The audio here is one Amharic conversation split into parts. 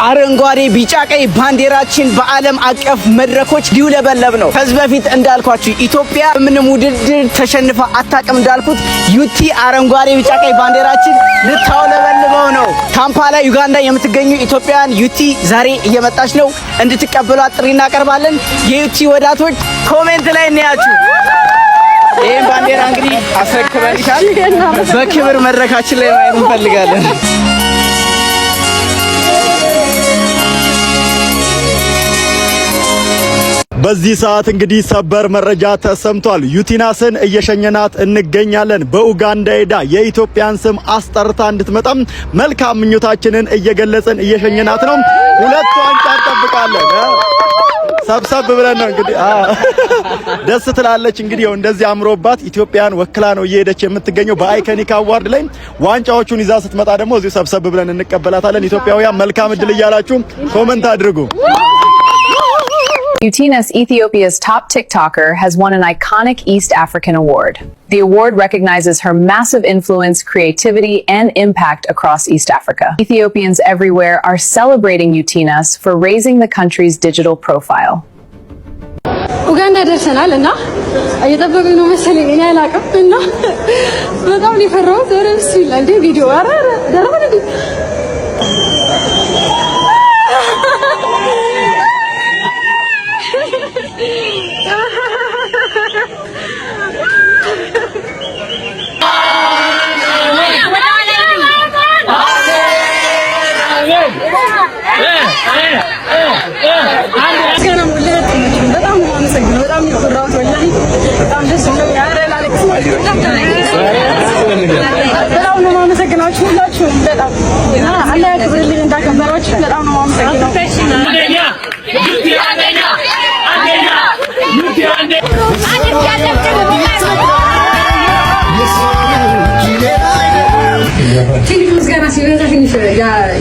አረንጓዴ ቢጫ ቀይ ባንዲራችን በዓለም አቀፍ መድረኮች ሊውለበለብ ነው። ከዚህ በፊት እንዳልኳችሁ ኢትዮጵያ ምንም ውድድር ተሸንፋ አታውቅም እንዳልኩት ዩቲ አረንጓዴ ቢጫ ቀይ ባንዲራችን ልታውለበልበው ነው። ካምፓላ ዩጋንዳ የምትገኙ ኢትዮጵያውያን ዩቲ ዛሬ እየመጣች ነው። እንድትቀበሏት ጥሪ እናቀርባለን። የዩቲ ወዳቶች ኮሜንት ላይ እንያችሁ። ይሄን ባንዲራ እንግዲህ አስረክበንሻል። በክብር መድረካችን ላይ ማየት እንፈልጋለን። በዚህ ሰዓት እንግዲህ ሰበር መረጃ ተሰምቷል። ዩቲናስን እየሸኘናት እንገኛለን። በኡጋንዳ ሄዳ የኢትዮጵያን ስም አስጠርታ እንድትመጣም መልካም ምኞታችንን እየገለጽን እየሸኘናት ነው። ሁለት ዋንጫ እንጠብቃለን። ሰብሰብ ብለን ነው እንግዲህ ደስ ትላለች። እንግዲህ እንደዚህ አምሮባት ኢትዮጵያን ወክላ ነው እየሄደች የምትገኘው። በአይኮኒክ አዋርድ ላይ ዋንጫዎቹን ይዛ ስትመጣ ደግሞ እዚሁ ሰብሰብ ብለን እንቀበላታለን። ኢትዮጵያውያን መልካም እድል እያላችሁ ኮሜንት አድርጉ። Utinas, Ethiopia's top TikToker, has won an iconic East African award. The award recognizes her massive influence, creativity, and impact across East Africa. Ethiopians everywhere are celebrating Utinas for raising the country's digital profile. ኡጋንዳ ደርሰናል እና እየጠበቁኝ ነው መሰለኝ። እኔ አላውቅም እና በጣም ነው የፈራሁት። ደረስ ይላል እንደ ቪዲዮ አረ ደረሰ እንዴ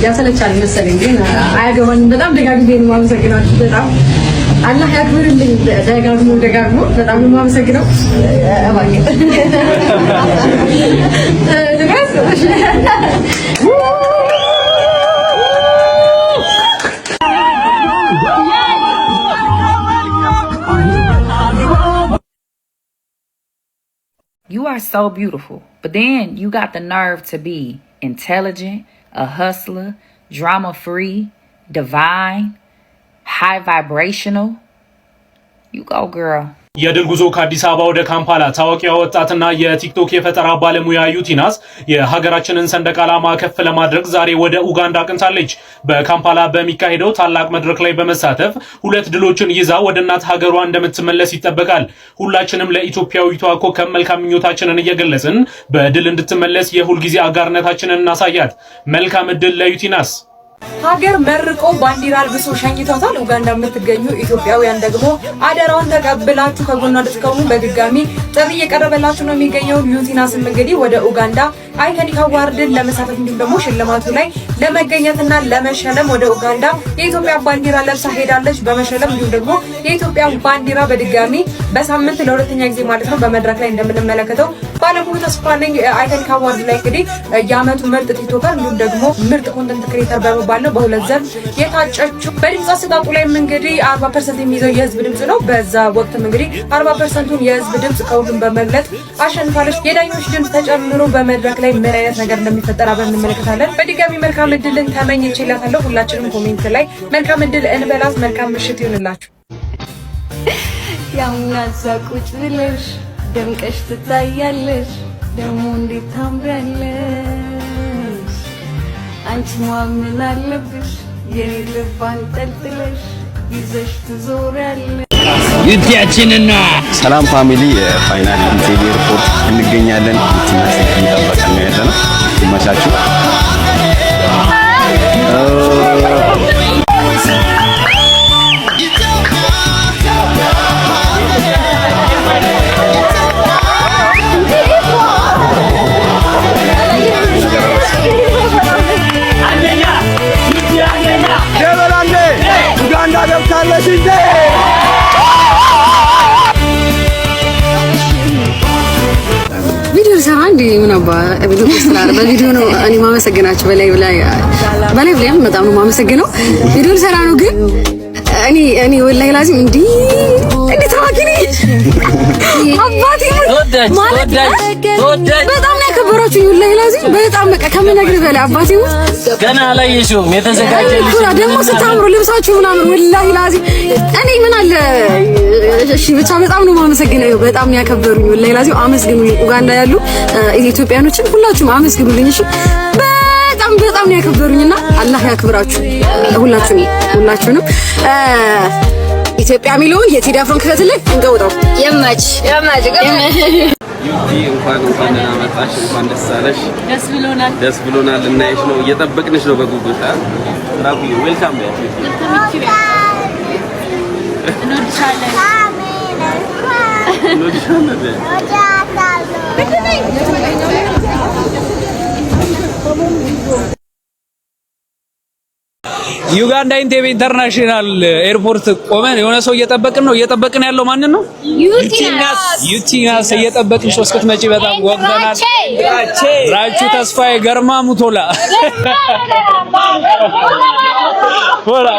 ያሰለቻል መሰለኝ ግን አያገባኝም። በጣም ደጋግሜ ነው የማመሰግናችሁ። በጣም አላህ ያክብርልኝ። ደጋግሞ በጣም ነው የማመሰግነው። You are so beautiful, but then you got the nerve to be intelligent, a hustler, drama-free, divine, high vibrational. You go, girl. የድል ጉዞ ከአዲስ አበባ ወደ ካምፓላ ታዋቂዋ ወጣትና የቲክቶክ የፈጠራ ባለሙያ ዩቲናስ የሀገራችንን ሰንደቅ ዓላማ ከፍ ለማድረግ ዛሬ ወደ ኡጋንዳ አቅንታለች። በካምፓላ በሚካሄደው ታላቅ መድረክ ላይ በመሳተፍ ሁለት ድሎችን ይዛ ወደ እናት ሀገሯ እንደምትመለስ ይጠበቃል። ሁላችንም ለኢትዮጵያዊቷ ኮከብ መልካም ምኞታችንን እየገለጽን በድል እንድትመለስ የሁልጊዜ አጋርነታችንን እናሳያት። መልካም እድል ለዩቲናስ። ሀገር መርቆ ባንዲራ አልብሶ ሸኝቷታል። ኡጋንዳ የምትገኙ ኢትዮጵያውያን ደግሞ አደራውን ተቀብላችሁ ከጎኗ እንድትቆሙ በድጋሚ ጥሪ እየቀረበላችሁ ነው የሚገኘው። ዩቲናስም እንግዲህ ወደ ኡጋንዳ አይኮኒክ አዋርድን ለመሳተፍ እንዲሁም ደግሞ ሽልማቱ ላይ ለመገኘትና ለመሸለም ወደ ኡጋንዳ የኢትዮጵያ ባንዲራ ለብሳ ሄዳለች። በመሸለም እንዲሁም ደግሞ የኢትዮጵያ ባንዲራ በድጋሚ በሳምንት ለሁለተኛ ጊዜ ማለት ነው በመድረክ ላይ እንደምንመለከተው ባለሙሉ ተስፋ ነኝ። አይኮኒክ አዋርድ ላይ እንግዲህ የዓመቱ ምርጥ ቲክቶከር እንዲሁም ደግሞ ምርጥ ኮንተንት ክሬተር በመባል ነው በሁለት ዘርፍ የታጨችው። በድምጽ አሰጣጡ ላይ እንግዲህ 40% የሚይዘው የህዝብ ድምጽ ነው። በዛ ወቅትም እንግዲህ 40%ቱን የህዝብ ድምጽ ከሁሉም በመግለጽ አሸንፋለች። የዳኞች ድምጽ ተጨምሮ በመድረክ ላይ ምን አይነት ነገር እንደሚፈጠር አብረን እንመለከታለን። በድጋሚ መልካም እድልን ተመኝቼላታለሁ። ሁላችንም ኮሜንት ላይ መልካም እድል እንበላት። መልካም ምሽት ይሁንላችሁ። ያውናዛ ቁጭ ብለሽ ደምቀሽ ትታያለሽ፣ ደግሞ እንዴት ታምራለሽ። አንቺ ማመን አለብሽ የኔ ልብ አንጠልጥለሽ ይዘሽ ትዞሪያለሽ። ዩቲያችንና ሰላም ፋሚሊ ፋይናል ኢንቴሪ ሪፖርት እንገኛለን። ዩቲናስ እየጠበቀን ነው ያለነው። ይመቻችሁ። ኡጋንዳ ገብታለች እንዴ? ቪዲዮ ሰራን እንዴ ምን አባ ቪዲዮ ስላለ በቪዲዮ ነው እኔ ማመሰግናችሁ በላይ በጣም ነው ማመሰግነው። ቪዲዮ ሰራ ነው ግን እኔ ወላሂ ላዚም እንዴ ታዋቂ ነኝ አባቴ ማለት በጣም ነው ያከበራችሁ። ወላሂ ላዚም በጣም በቃ ከምነግርህ በላይ አባቴ ገና አላየሽውም የተዘጋጀልሽ ደግሞ ስታምሩ ልብሳችሁ ምናምን ወላሂ ላዚም እኔ ምን አለ እሺ ብቻ በጣም ነው ማመሰግነው። በጣም ያከበሩኝ ወላሂ ላዚም አመስግኑኝ። ኡጋንዳ ያሉ ኢትዮጵያኖችን ሁላችሁም አመስግኑልኝ እሺ። በጣም ነው ያከበሩኝና አላህ ያክብራችሁ ሁላችሁንም። ኢትዮጵያ ሚሊዮን የቴዲ አፍሮን ክፈትልኝ እንገውጣው የማች ዩቲ እንኳን ደህና መጣሽ፣ እንኳን ደስ አለሽ። ደስ ብሎናል እናይሽ ነው እየጠበቅንሽ ነው በጉጉት ራቡ ዌልካም ባክ ዩጋንዳ ኢንቴቤ ኢንተርናሽናል ኤርፖርት ቆመን የሆነ ሰው እየጠበቅን ያለው ማንን ነው? ዩቲናስ እየጠበቅንሽ እስክትመጪ በጣም ጓጉተናል። ራቹ ተስፋዬ ገርማ ሙቶላ ወላ